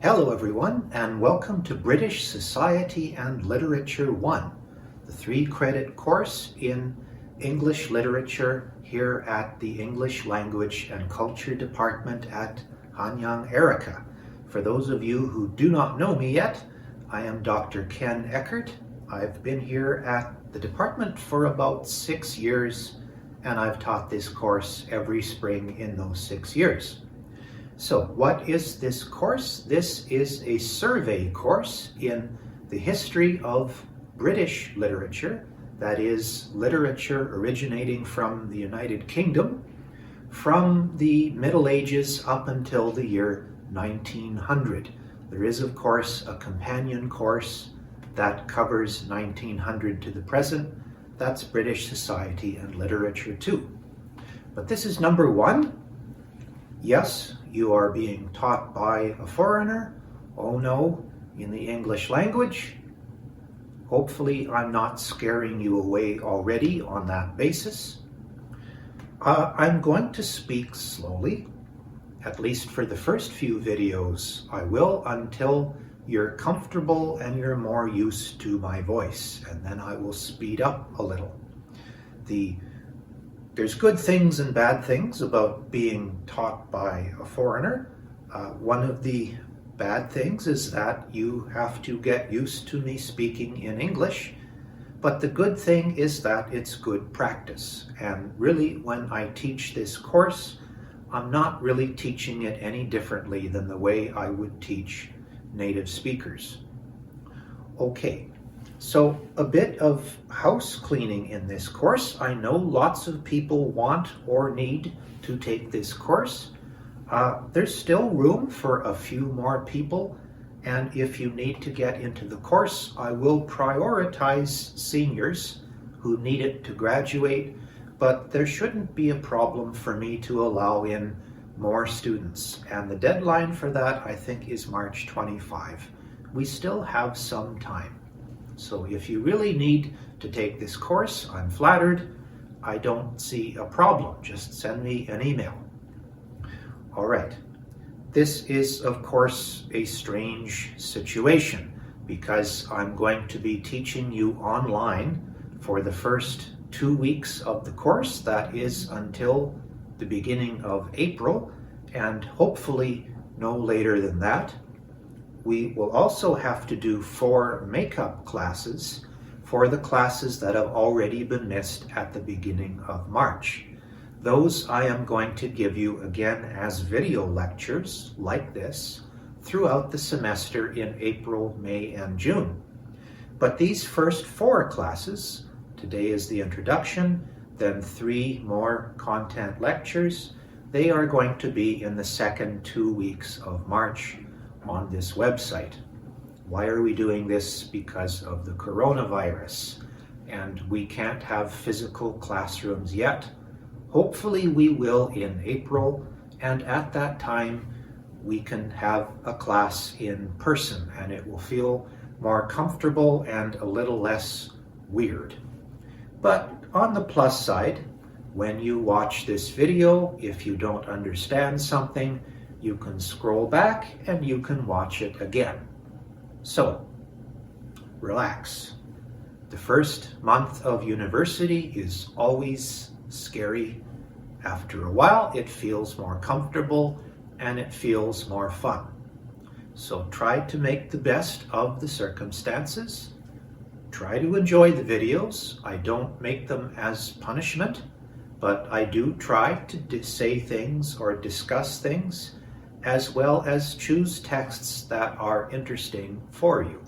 Hello everyone, and welcome to British Society and Literature 1, the 3-credit course in English literature here at the English Language and Culture Department at Hanyang Erica. For those of you who do not know me yet, I am Dr. Ken Eckert. I've been here at the department for about 6 years, and I've taught this course every spring in those 6 years. So what is this course? This is a survey course in the history of British literature, that is, literature originating from the United Kingdom, from the Middle Ages up until the year 1900. There is, of course, a companion course that covers 1900 to the present. That's British Society and Literature 2. But this is number 1. Yes, you are being taught by a foreigner. Oh no, in the English language. Hopefully I'm not scaring you away already on that basis. I'm going to speak slowly, at least for the first few videos. I will until you're comfortable and you're more used to my voice, and then I will speed up a little. There's good things and bad things about being taught by a foreigner. One of the bad things is that you have to get used to me speaking in English, but the good thing is that it's good practice. And really, when I teach this course, I'm not really teaching it any differently than the way I would teach native speakers. Okay. So a bit of house cleaning in this course. I know lots of people want or need to take this course. There's still room for a few more people, and if you need to get into the course, I will prioritize seniors who need it to graduate, but there shouldn't be a problem for me to allow in more students. And the deadline for that, I think, is March 25. We still have some time. So if you really need to take this course, I'm flattered. I don't see a problem. Just send me an email. All right. This is, of course, a strange situation because I'm going to be teaching you online for the first 2 weeks of the course. That is until the beginning of April, and hopefully no later than that. We will also have to do 4 makeup classes for the classes that have already been missed at the beginning of March. Those I am going to give you again as video lectures like this throughout the semester in April, May, and June. But these first 4 classes, today is the introduction, then 3 more content lectures, they are going to be in the second 2 weeks of March on this website. Why are we doing this? Because of the coronavirus, and we can't have physical classrooms yet. Hopefully we will in April, and at that time we can have a class in person, and it will feel more comfortable and a little less weird. But on the plus side, when you watch this video, if you don't understand something, you can scroll back and you can watch it again. So, relax. The first month of university is always scary. After a while, it feels more comfortable and it feels more fun. So try to make the best of the circumstances. Try to enjoy the videos. I don't make them as punishment, but I do try to say things or discuss things, as well as choose texts that are interesting for you.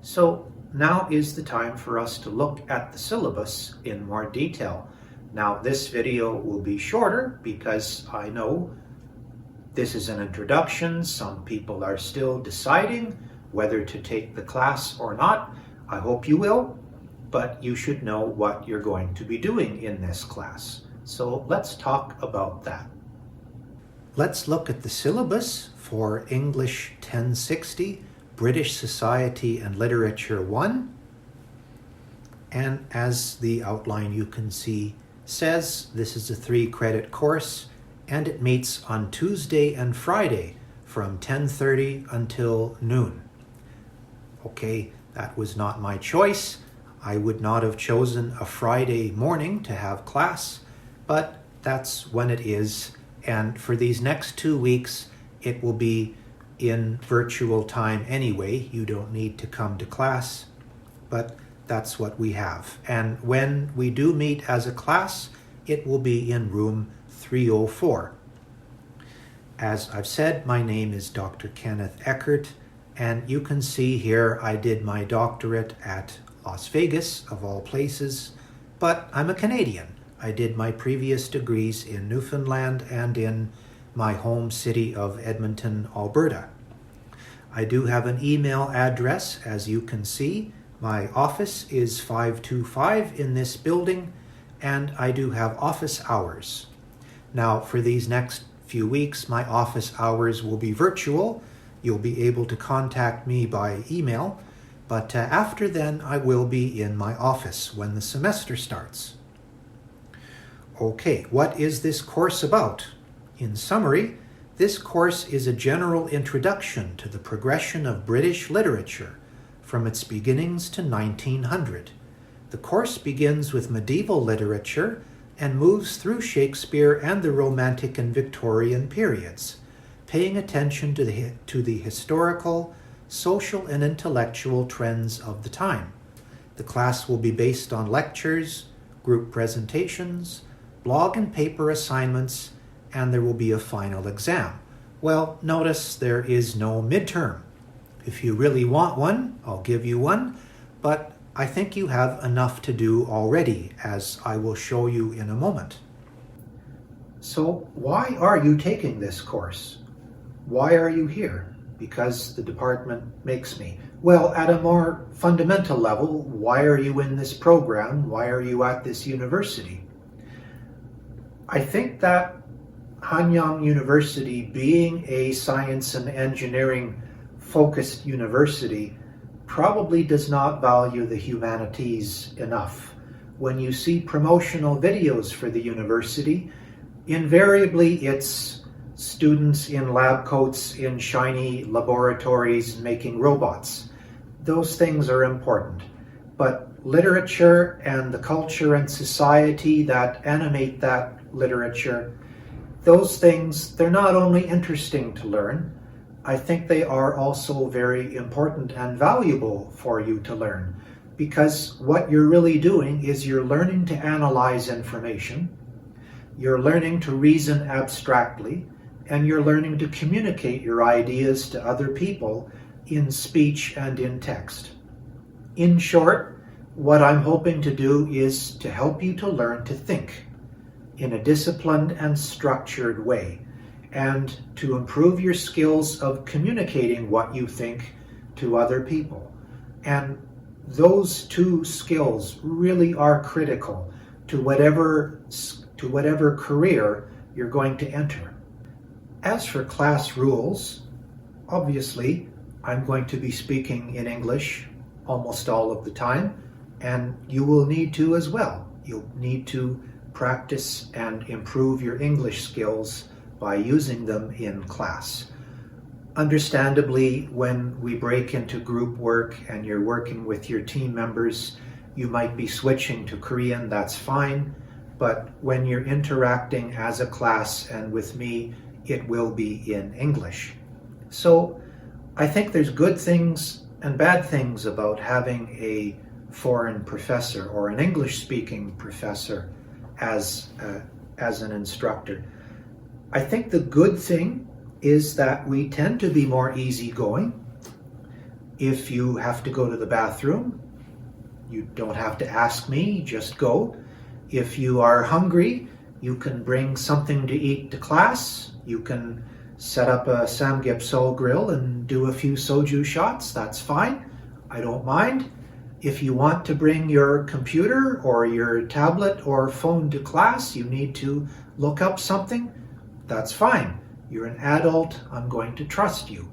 So now is the time for us to look at the syllabus in more detail. Now this video will be shorter because I know this is an introduction. Some people are still deciding whether to take the class or not. I hope you will, but you should know what you're going to be doing in this class. So let's talk about that. Let's look at the syllabus for English 1060, British Society and Literature 1. And as the outline you can see says, this is a 3-credit course, and it meets on Tuesday and Friday from 10:30 until noon. Okay, that was not my choice. I would not have chosen a Friday morning to have class, but that's when it is. And for these next 2 weeks, it will be in virtual time anyway. You don't need to come to class, but that's what we have. And when we do meet as a class, it will be in room 304. As I've said, my name is Dr. Kenneth Eckert, and you can see here I did my doctorate at Las Vegas, of all places, but I'm a Canadian. I did my previous degrees in Newfoundland and in my home city of Edmonton, Alberta. I do have an email address, as you can see. My office is 525 in this building, and I do have office hours. Now, for these next few weeks, my office hours will be virtual. You'll be able to contact me by email, but after then, I will be in my office when the semester starts. Okay, what is this course about? In summary, this course is a general introduction to the progression of British literature from its beginnings to 1900. The course begins with medieval literature and moves through Shakespeare and the Romantic and Victorian periods, paying attention to the historical, social, and intellectual trends of the time. The class will be based on lectures, group presentations, blog and paper assignments, and there will be a final exam. Well, notice there is no midterm. If you really want one, I'll give you one, but I think you have enough to do already, as I will show you in a moment. So why are you taking this course? Why are you here? Because the department makes me. Well, at a more fundamental level, why are you in this program? Why are you at this university? I think that Hanyang University, being a science and engineering focused university, probably does not value the humanities enough. When you see promotional videos for the university, invariably it's students in lab coats in shiny laboratories making robots. Those things are important, but literature and the culture and society that animate that literature, those things, they're not only interesting to learn, I think they are also very important and valuable for you to learn, because what you're really doing is you're learning to analyze information, you're learning to reason abstractly, and you're learning to communicate your ideas to other people in speech and in text. In short, what I'm hoping to do is to help you to learn to think in a disciplined and structured way, and to improve your skills of communicating what you think to other people. And those two skills really are critical to whatever career you're going to enter. As for class rules, obviously I'm going to be speaking in English almost all of the time, and you will need to as well. You'll need to practice and improve your English skills by using them in class. Understandably, when we break into group work and you're working with your team members, you might be switching to Korean, that's fine. But when you're interacting as a class and with me, it will be in English. So I think there's good things and bad things about having a foreign professor or an English-speaking professor as an instructor. I think the good thing is that we tend to be more easygoing. If you have to go to the bathroom, you don't have to ask me, just go. If you are hungry, you can bring something to eat to class. You can set up a samgyeopsal grill and do a few soju shots, that's fine. I don't mind. If you want to bring your computer or your tablet or phone to class, you need to look up something, that's fine. You're an adult, I'm going to trust you.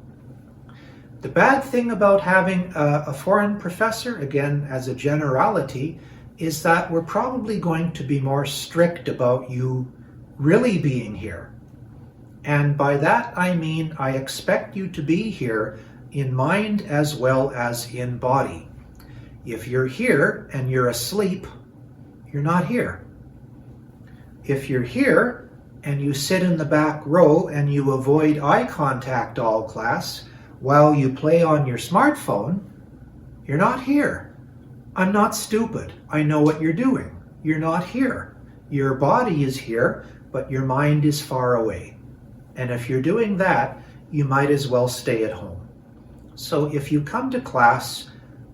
The bad thing about having a foreign professor, again as a generality, is that we're probably going to be more strict about you really being here. And by that I mean I expect you to be here in mind as well as in body. If you're here and you're asleep, you're not here. If you're here and you sit in the back row and you avoid eye contact all class while you play on your smartphone, you're not here. I'm not stupid. I know what you're doing. You're not here. Your body is here, but your mind is far away. And if you're doing that, you might as well stay at home. So if you come to class,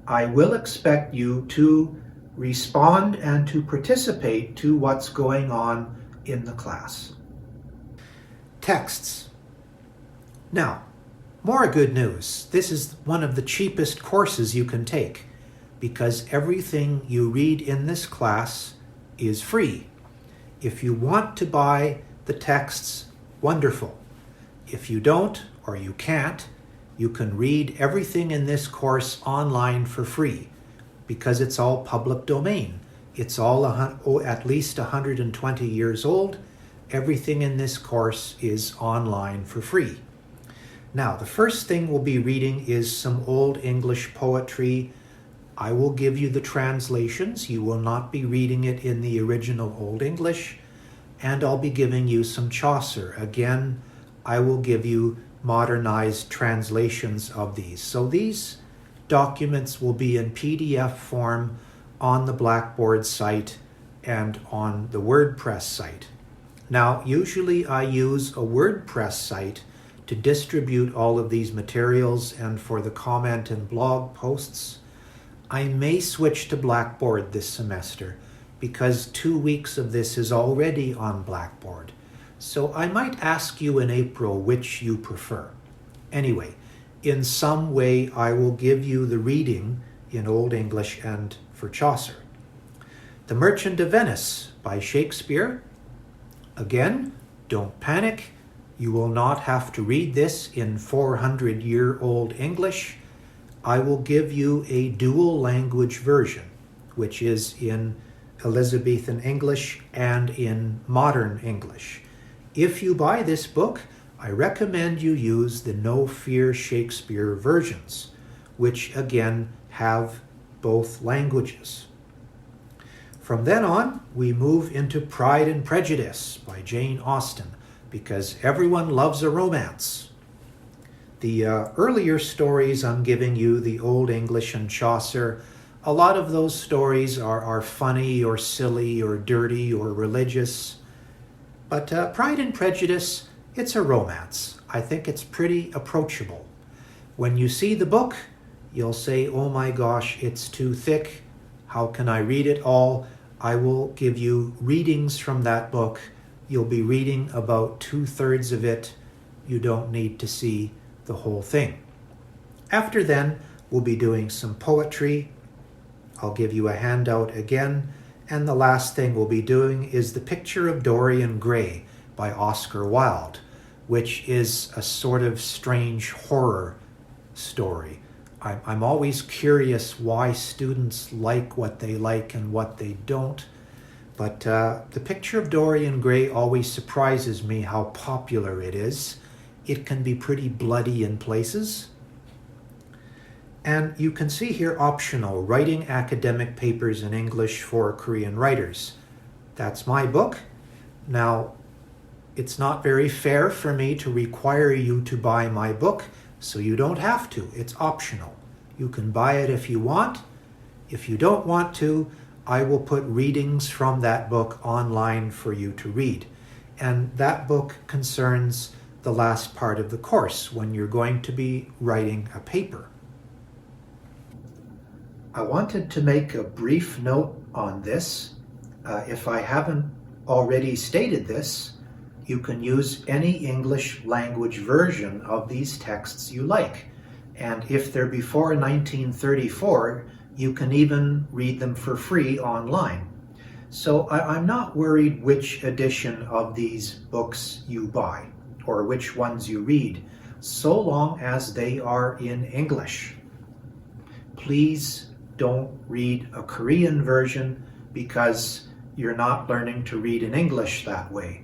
I will expect you to respond and to participate to what's going on in the class. Texts. Now, more good news. This is one of the cheapest courses you can take because everything you read in this class is free. If you want to buy the texts, wonderful. If you don't or you can't, you can read everything in this course online for free because it's all public domain. It's all at least 120 years old. Everything in this course is online for free. Now, the first thing we'll be reading is some Old English poetry. I will give you the translations. You will not be reading it in the original Old English. And I'll be giving you some Chaucer. Again, I will give you modernized translations of these. So these documents will be in PDF form on the Blackboard site and on the WordPress site. Now, usually I use a WordPress site to distribute all of these materials and for the comment and blog posts. I may switch to Blackboard this semester because 2 weeks of this is already on Blackboard. So I might ask you in April which you prefer. Anyway, in some way I will give you the reading in Old English and for Chaucer. The Merchant of Venice by Shakespeare. Again, don't panic. You will not have to read this in 400-year-old English. I will give you a dual language version, which is in Elizabethan English and in modern English. If you buy this book, I recommend you use the No Fear Shakespeare versions, which again have both languages. From then on, we move into Pride and Prejudice by Jane Austen, because everyone loves a romance. The earlier stories I'm giving you, the Old English and Chaucer, a lot of those stories are funny or silly or dirty or religious. But Pride and Prejudice, it's a romance. I think it's pretty approachable. When you see the book, you'll say, oh my gosh, it's too thick. How can I read it all? I will give you readings from that book. You'll be reading about 2/3 of it. You don't need to see the whole thing. After then, we'll be doing some poetry. I'll give you a handout again. And the last thing we'll be doing is The Picture of Dorian Gray by Oscar Wilde, which is a sort of strange horror story. I'm always curious why students like what they like and what they don't. But The Picture of Dorian Gray always surprises me how popular it is. It can be pretty bloody in places. And you can see here optional, writing academic papers in English for Korean writers. That's my book. Now, it's not very fair for me to require you to buy my book, so you don't have to. It's optional. You can buy it if you want. If you don't want to, I will put readings from that book online for you to read. And that book concerns the last part of the course when you're going to be writing a paper. I wanted to make a brief note on this. If I haven't already stated this, you can use any English language version of these texts you like. And if they're before 1934, you can even read them for free online. So I'm not worried which edition of these books you buy or which ones you read, so long as they are in English. Please don't read a Korean version because you're not learning to read in English that way.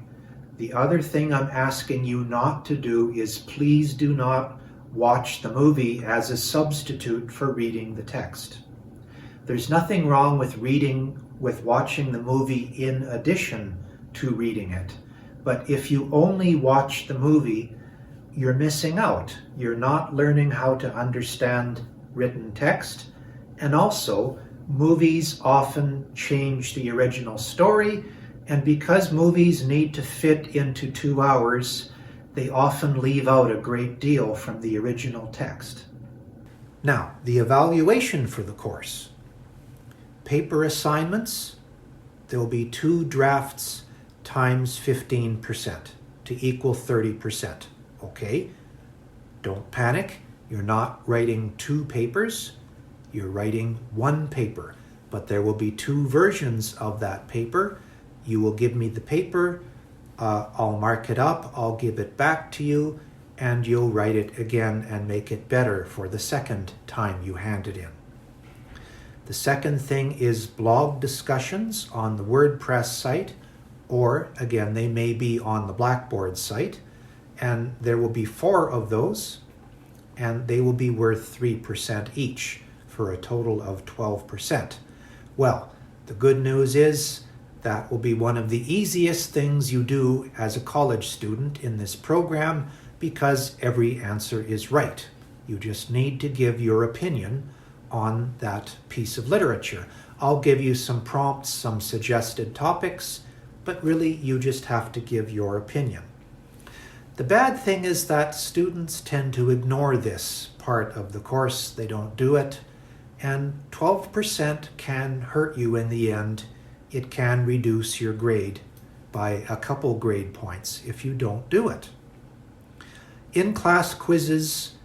The other thing I'm asking you not to do is please do not watch the movie as a substitute for reading the text. There's nothing wrong with watching the movie in addition to reading it. But if you only watch the movie, you're missing out. You're not learning how to understand written text. And also, movies often change the original story. And because movies need to fit into 2 hours, they often leave out a great deal from the original text. Now, the evaluation for the course. Paper assignments, there'll be 2 drafts times 15% to equal 30%. Okay? Don't panic. You're not writing 2 papers. You're writing 1 paper. But there will be 2 versions of that paper. You will give me the paper. I'll mark it up. I'll give it back to you. And you'll write it again and make it better for the second time you hand it in. The second thing is blog discussions on the WordPress site, or again, they may be on the Blackboard site, and there will be 4 of those, and they will be worth 3% each for a total of 12%. Well, the good news is that will be one of the easiest things you do as a college student in this program because every answer is right. You just need to give your opinion on that piece of literature. I'll give you some prompts, some suggested topics, but really you just have to give your opinion. The bad thing is that students tend to ignore this part of the course. They don't do it, and 12% can hurt you in the end. It can reduce your grade by a couple grade points if you don't do it. In-class quizzes,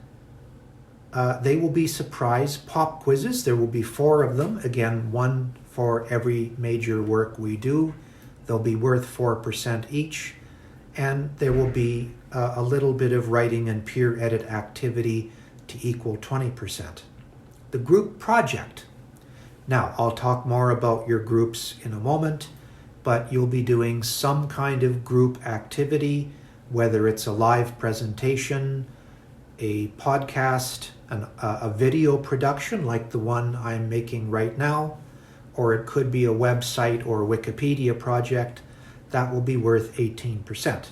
they will be surprise pop quizzes. There will be 4 of them. Again, 1 for every major work we do. They'll be worth 4% each. And there will be a little bit of writing and peer edit activity to equal 20%. The group project. Now, I'll talk more about your groups in a moment, but you'll be doing some kind of group activity, whether it's a live presentation, a podcast, a video production like the one I'm making right now, or it could be a website or Wikipedia project. That will be worth 18%.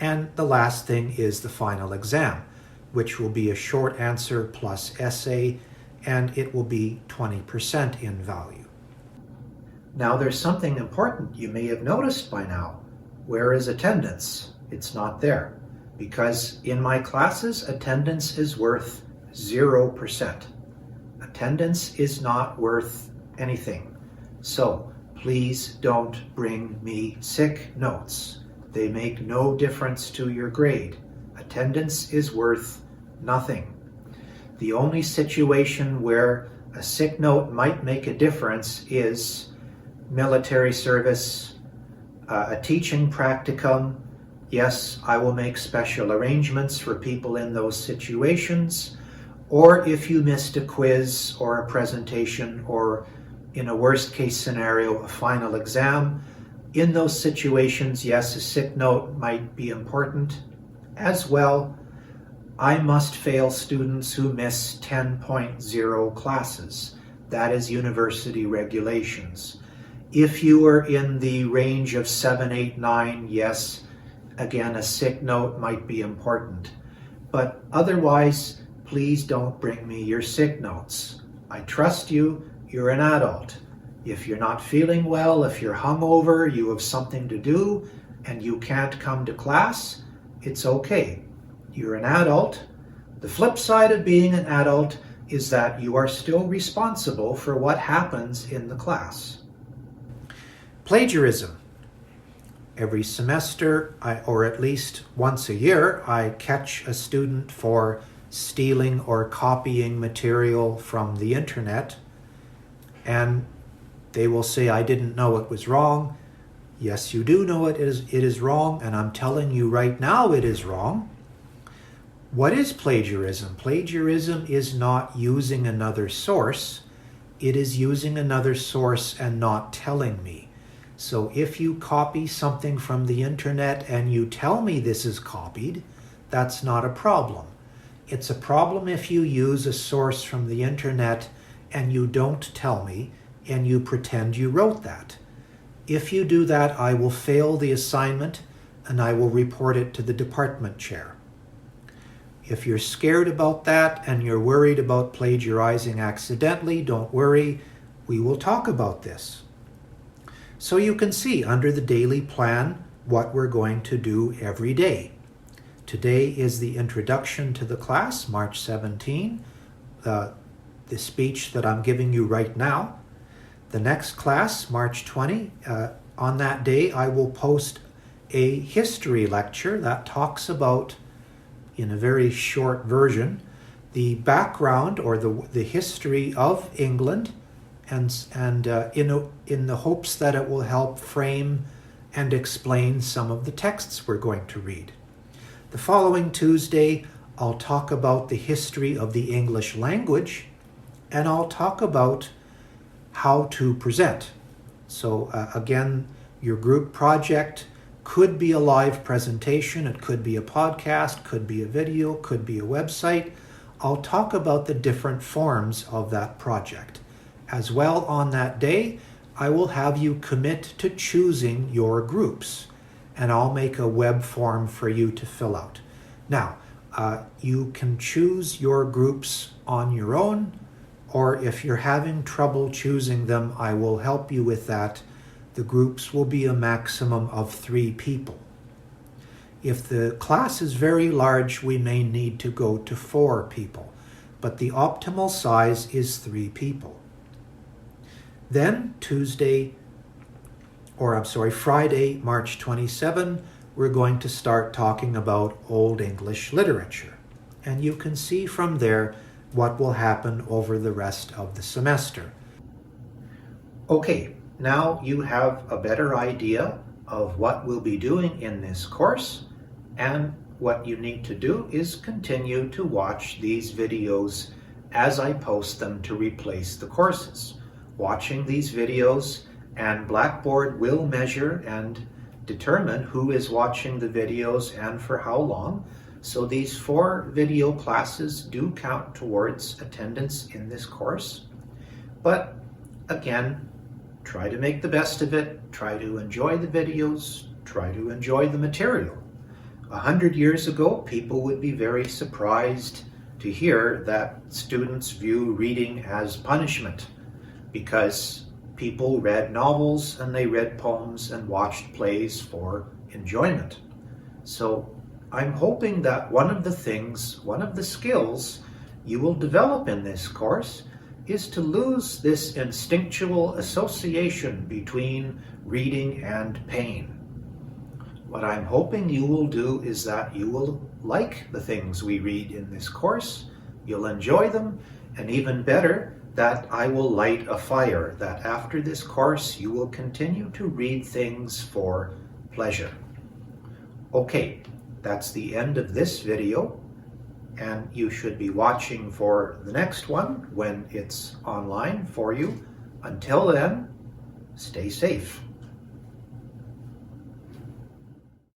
And the last thing is the final exam, which will be a short answer plus essay, and it will be 20% in value. Now there's something important you may have noticed by now. Where is attendance? It's not there. Because in my classes, attendance is worth 0%. Attendance is not worth anything. So please don't bring me sick notes. They make no difference to your grade. Attendance is worth nothing. The only situation where a sick note might make a difference is military service, a teaching practicum. Yes, I will make special arrangements for people in those situations. Or if you missed a quiz or a presentation, or in a worst case scenario, a final exam, in those situations, yes, a sick note might be important. As well, I must fail students who miss 10.0 classes. That is university regulations. If you are in the range of 7, 8, 9, yes, again, a sick note might be important. But otherwise, please don't bring me your sick notes. I trust you. You're an adult. If you're not feeling well, if you're hungover, you have something to do, and you can't come to class, it's okay. You're an adult. The flip side of being an adult is that you are still responsible for what happens in the class. Plagiarism. Every semester, or at least once a year, I catch a student for stealing or copying material from the internet, and they will say, I didn't know it was wrong. Yes, you do know it is wrong, and I'm telling you right now it is wrong. What is plagiarism? Plagiarism is not using another source. It is using another source and not telling me. So if you copy something from the internet and you tell me this is copied, that's not a problem. It's a problem if you use a source from the internet and you don't tell me and you pretend you wrote that. If you do that, I will fail the assignment and I will report it to the department chair. If you're scared about that and you're worried about plagiarizing accidentally, don't worry, we will talk about this. So you can see under the daily plan what we're going to do every day. Today is the introduction to the class, March 17, the speech that I'm giving you right now. The next class, March 20, on that day I will post a history lecture that talks about, in a very short version, the background or the history of England, and in the hopes that it will help frame and explain some of the texts we're going to read. The following Tuesday, I'll talk about the history of the English language, and I'll talk about how to present. So again, your group project could be a live presentation, it could be a podcast, could be a video, could be a website. I'll talk about the different forms of that project. As well, on that day, I will have you commit to choosing your groups, and I'll make a web form for you to fill out. Now, you can choose your groups on your own, or if you're having trouble choosing them, I will help you with that. The groups will be a maximum of 3 people. If the class is very large, we may need to go to 4 people, but the optimal size is 3 people. Then Friday, March 27, we're going to start talking about Old English literature. And you can see from there what will happen over the rest of the semester. Okay, now you have a better idea of what we'll be doing in this course, and what you need to do is continue to watch these videos as I post them to replace the courses. Watching these videos, and Blackboard will measure and determine who is watching the videos and for how long. So these 4 video classes do count towards attendance in this course. But again, try to make the best of it, try to enjoy the videos, try to enjoy the material. 100 years ago, people would be very surprised to hear that students view reading as punishment, because people read novels and they read poems and watched plays for enjoyment. So I'm hoping that one of the skills you will develop in this course is to lose this instinctual association between reading and pain. What I'm hoping you will do is that you will like the things we read in this course, you'll enjoy them, and even better, that I will light a fire, that after this course you will continue to read things for pleasure. Okay, that's the end of this video, and you should be watching for the next one when it's online for you. Until then, stay safe.